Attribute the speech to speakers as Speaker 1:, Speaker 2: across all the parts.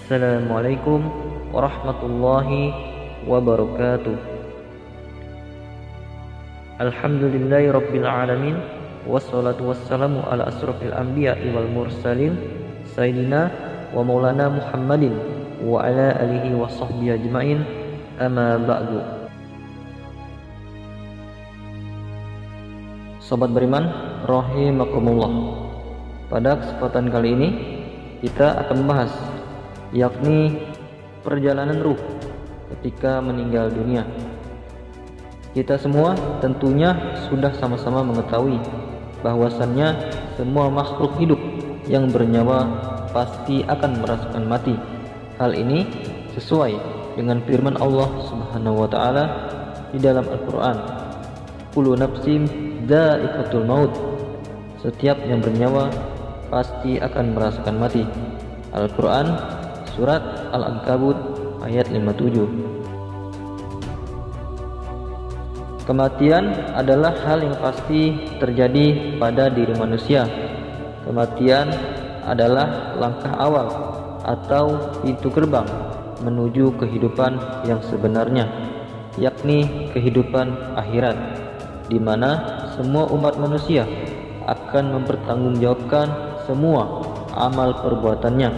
Speaker 1: Assalamualaikum warahmatullahi wabarakatuh. Alhamdulillahi rabbil alamin, wassalatu wassalamu ala asrofil anbiya'i wal mursalin, sayyidina wa maulana Muhammadin wa ala alihi wa sahbihi ajma'in, amma ba'du. Sobat beriman rahimakumullah, pada kesempatan kali ini kita akan membahas yakni perjalanan ruh ketika meninggal dunia. Kita semua tentunya sudah sama-sama mengetahui bahwasannya semua makhluk hidup yang bernyawa pasti akan merasakan mati. Hal ini sesuai dengan firman Allah Subhanahu wa taala di dalam Al-Qur'an, kullu nafsin dha'iqatul maut. Setiap yang bernyawa pasti akan merasakan mati. Al-Qur'an Surat Al-Ankabut ayat 57. Kematian adalah hal yang pasti terjadi pada diri manusia. Kematian adalah langkah awal atau pintu gerbang menuju kehidupan yang sebenarnya, yakni kehidupan akhirat, di mana semua umat manusia akan mempertanggungjawabkan semua amal perbuatannya,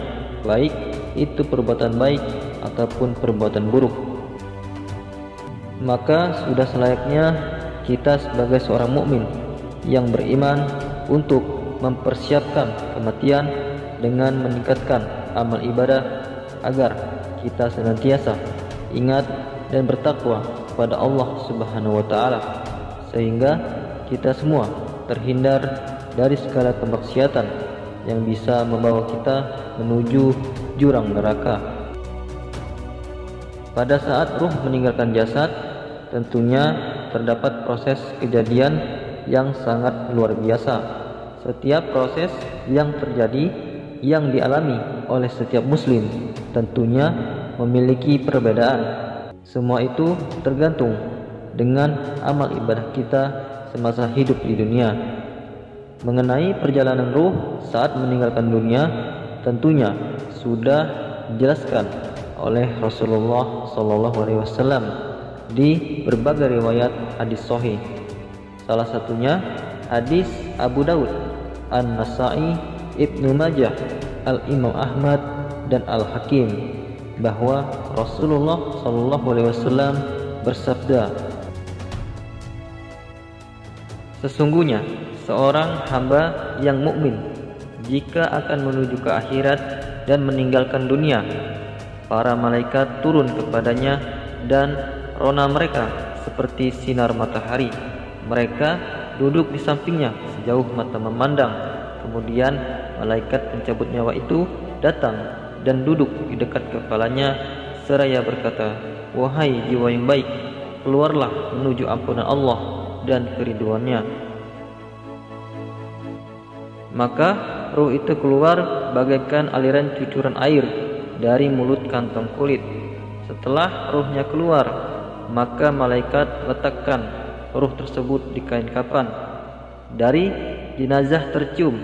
Speaker 1: baik itu perbuatan baik ataupun perbuatan buruk. Maka sudah selayaknya kita sebagai seorang mukmin yang beriman untuk mempersiapkan kematian dengan meningkatkan amal ibadah agar kita senantiasa ingat dan bertakwa kepada Allah Subhanahu wa taala, sehingga kita semua terhindar dari segala kemaksiatan yang bisa membawa kita menuju jurang neraka. Pada saat ruh meninggalkan jasad, tentunya terdapat proses kejadian yang sangat luar biasa. Setiap proses yang terjadi, yang dialami oleh setiap muslim, tentunya memiliki perbedaan. Semua itu tergantung dengan amal ibadah kita semasa hidup di dunia. Mengenai perjalanan ruh saat meninggalkan dunia, tentunya sudah dijelaskan oleh Rasulullah SAW di berbagai riwayat hadis sahih. Salah satunya hadis Abu Daud, An-Nasa'i, Ibnu Majah, Al-Imam Ahmad dan Al-Hakim, bahwa Rasulullah SAW bersabda, sesungguhnya seorang hamba yang mukmin jika akan menuju ke akhirat dan meninggalkan dunia, para malaikat turun kepadanya dan rona mereka seperti sinar matahari. Mereka duduk di sampingnya sejauh mata memandang. Kemudian malaikat pencabut nyawa itu datang dan duduk di dekat kepalanya seraya berkata, wahai jiwa yang baik, keluarlah menuju ampunan Allah dan keriduannya. Maka ruh itu keluar bagaikan aliran cucuran air dari mulut kantong kulit. Setelah ruhnya keluar, maka malaikat letakkan ruh tersebut di kain kafan. Dari jenazah tercium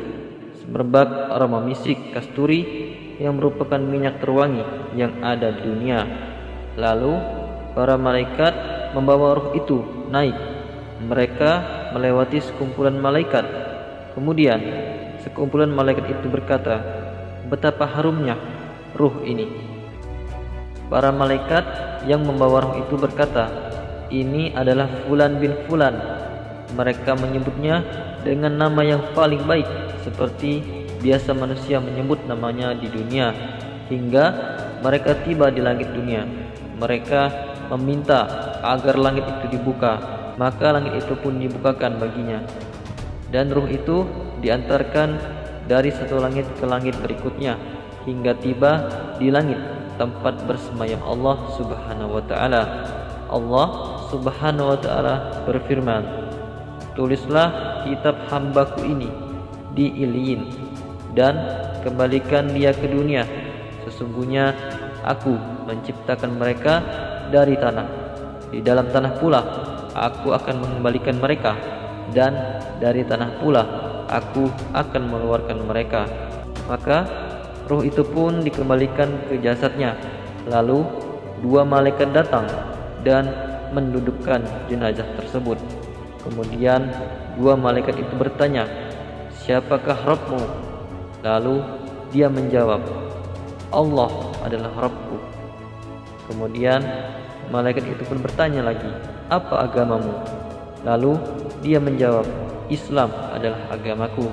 Speaker 1: semerbak aroma misik kasturi yang merupakan minyak terwangi yang ada di dunia. Lalu para malaikat membawa ruh itu naik. Mereka melewati sekumpulan malaikat. Kemudian sekumpulan malaikat itu berkata, betapa harumnya ruh ini. Para malaikat yang membawa ruh itu berkata, ini adalah Fulan bin Fulan. Mereka menyebutnya dengan nama yang paling baik, seperti biasa manusia menyebut namanya di dunia. Hingga mereka tiba di langit dunia. Mereka meminta agar langit itu dibuka, maka langit itu pun dibukakan baginya, dan ruh itu diantarkan dari satu langit ke langit berikutnya hingga tiba di langit tempat bersemayam Allah Subhanahu wa taala. Allah Subhanahu wa taala berfirman, tulislah kitab hambaku ini di Iliyin dan kembalikan dia ke dunia. Sesungguhnya aku menciptakan mereka dari tanah. Di dalam tanah pula aku akan mengembalikan mereka, dan dari tanah pula aku akan mengeluarkan mereka. Maka ruh itu pun dikembalikan ke jasadnya. Lalu 2 malaikat datang dan mendudukkan jenazah tersebut. Kemudian 2 malaikat itu bertanya, "Siapakah Rabbmu?" Lalu dia menjawab, "Allah adalah Rabbku." Kemudian malaikat itu pun bertanya lagi, "Apa agamamu?" Lalu dia menjawab, "Islam adalah agamaku."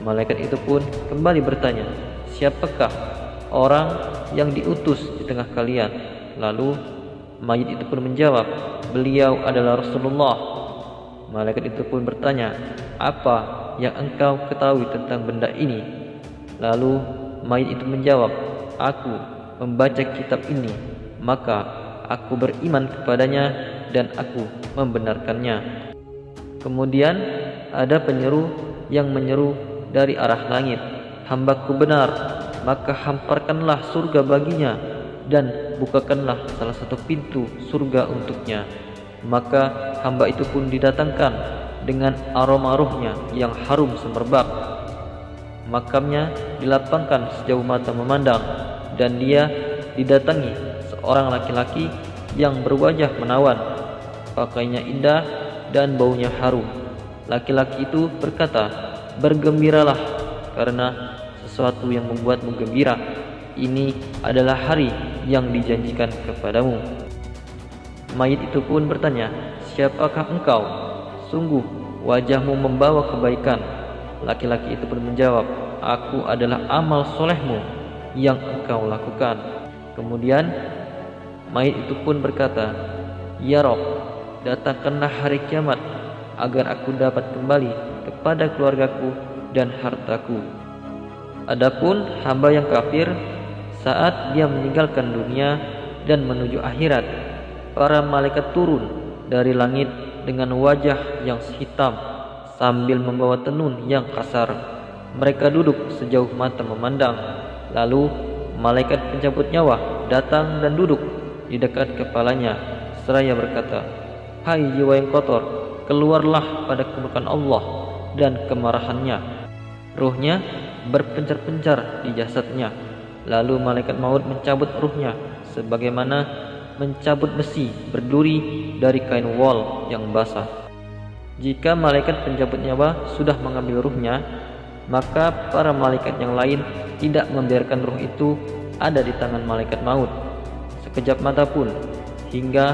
Speaker 1: Malaikat itu pun kembali bertanya, "Siapakah orang yang diutus di tengah kalian?" Lalu mayit itu pun menjawab, "Beliau adalah Rasulullah." Malaikat itu pun bertanya, "Apa yang engkau ketahui tentang benda ini?" Lalu mayit itu menjawab, "Aku membaca kitab ini, maka aku beriman kepadanya dan aku membenarkannya." Kemudian ada penyeru yang menyeru dari arah langit, "Hambaku benar, maka hamparkanlah surga baginya dan bukakanlah salah satu pintu surga untuknya." Maka hamba itu pun didatangkan dengan aroma ruhnya yang harum semerbak. Makamnya dilapangkan sejauh mata memandang, dan dia didatangi seorang laki-laki yang berwajah menawan, pakaiannya indah dan baunya harum. Laki-laki itu berkata, "Bergembiralah karena sesuatu yang membuatmu gembira. Ini adalah hari yang dijanjikan kepadamu." Mayit itu pun bertanya, "Siapakah engkau? Sungguh wajahmu membawa kebaikan." Laki-laki itu pun menjawab, "Aku adalah amal solehmu yang engkau lakukan." Kemudian mayit itu pun berkata, "Ya Rabb, datangkanlah hari kiamat agar aku dapat kembali kepada keluargaku dan hartaku." Adapun hamba yang kafir, saat dia meninggalkan dunia dan menuju akhirat, para malaikat turun dari langit dengan wajah yang hitam sambil membawa tenun yang kasar. Mereka duduk sejauh mata memandang. Lalu malaikat pencabut nyawa datang dan duduk di dekat kepalanya seraya berkata, "Hai jiwa yang kotor, keluarlah pada kemurkaan Allah dan kemarahannya." Ruhnya berpencar-pencar di jasadnya. Lalu malaikat maut mencabut ruhnya sebagaimana mencabut besi berduri dari kain wol yang basah. Jika malaikat pencabut nyawa sudah mengambil ruhnya, maka para malaikat yang lain tidak membiarkan ruh itu ada di tangan malaikat maut sekejap mata pun, hingga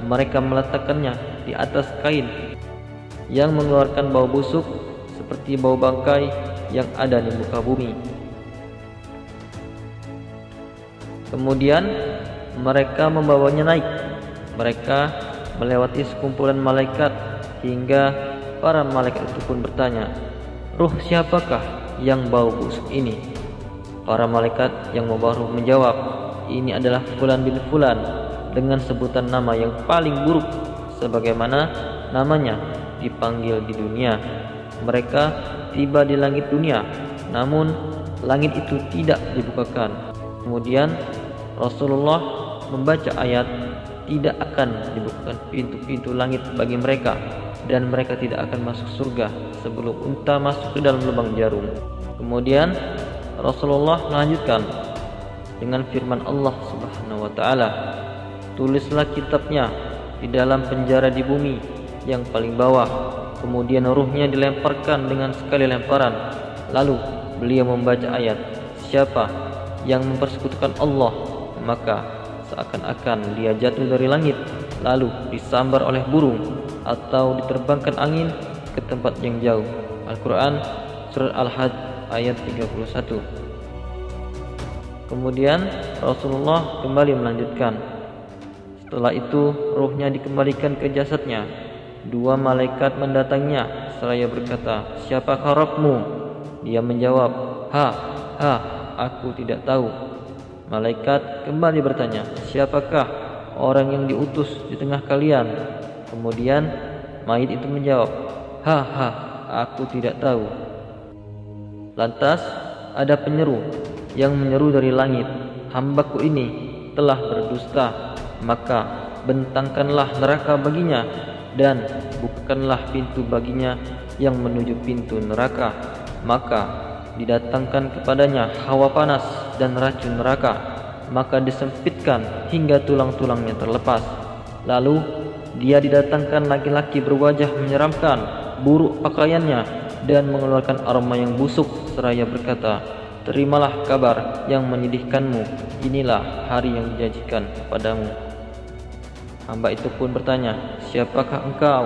Speaker 1: mereka meletakkannya di atas kain yang mengeluarkan bau busuk seperti bau bangkai yang ada di muka bumi. Kemudian mereka membawanya naik. Mereka melewati sekumpulan malaikat hingga para malaikat itu pun bertanya, "Ruh siapakah yang bau busuk ini?" Para malaikat yang membawa ruh menjawab, "Ini adalah Fulan bin Fulan dengan sebutan nama yang paling buruk sebagaimana namanya dipanggil di dunia." Mereka tiba di langit dunia, namun langit itu tidak dibukakan. Kemudian Rasulullah membaca ayat, "Tidak akan dibukakan pintu-pintu langit bagi mereka, dan mereka tidak akan masuk surga sebelum unta masuk ke dalam lubang jarum." Kemudian Rasulullah melanjutkan dengan firman Allah Subhanahu wa taala, "Tulislah kitabnya di dalam penjara di bumi yang paling bawah." Kemudian ruhnya dilemparkan dengan sekali lemparan. Lalu beliau membaca ayat, "Siapa yang mempersekutukan Allah, maka seakan-akan dia jatuh dari langit lalu disambar oleh burung atau diterbangkan angin ke tempat yang jauh." Al-Quran Surat Al-Hajj ayat 31. Kemudian Rasulullah kembali melanjutkan, setelah itu ruhnya dikembalikan ke jasadnya. 2 malaikat mendatanginya seraya berkata, "Siapakah Rabbmu?" Dia menjawab, Ha, aku tidak tahu." Malaikat kembali bertanya, "Siapakah orang yang diutus di tengah kalian?" Kemudian mayit itu menjawab, Aku tidak tahu." Lantas ada penyeru yang menyeru dari langit, "Hambaku ini telah berdusta, maka bentangkanlah neraka baginya dan bukakanlah pintu baginya yang menuju pintu neraka." Maka didatangkan kepadanya hawa panas dan racun neraka, maka disempitkan hingga tulang-tulangnya terlepas. Lalu dia didatangkan laki-laki berwajah menyeramkan, buruk pakaiannya, dan mengeluarkan aroma yang busuk, seraya berkata, "Terimalah kabar yang menyedihkanmu, inilah hari yang dijanjikan kepadamu." Hamba itu pun bertanya, "Siapakah engkau?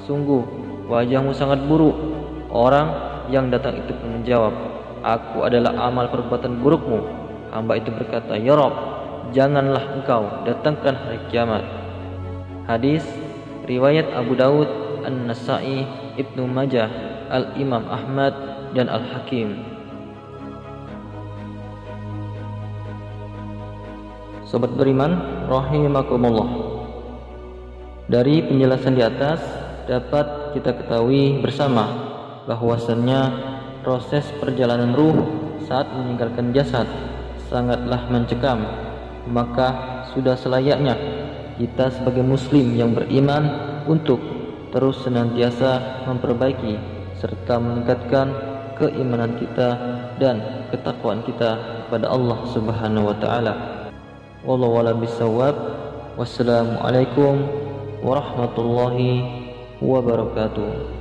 Speaker 1: Sungguh wajahmu sangat buruk." Orang yang datang itu pun menjawab, "Aku adalah amal perbuatan burukmu." Hamba itu berkata, "Ya Rabb, janganlah engkau datangkan hari kiamat." Hadis riwayat Abu Daud, An-Nasa'i, Ibnu Majah, Al-Imam Ahmad, dan Al-Hakim. Sobat beriman rahimakumullah, dari penjelasan di atas dapat kita ketahui bersama bahwasannya proses perjalanan ruh saat meninggalkan jasad sangatlah mencekam. Maka sudah selayaknya kita sebagai muslim yang beriman untuk terus senantiasa memperbaiki serta meningkatkan keimanan kita dan ketakwaan kita kepada Allah Subhanahu wa taala. Wallahu a'lam bishawab. Wassalamualaikum warahmatullahi wabarakatuh.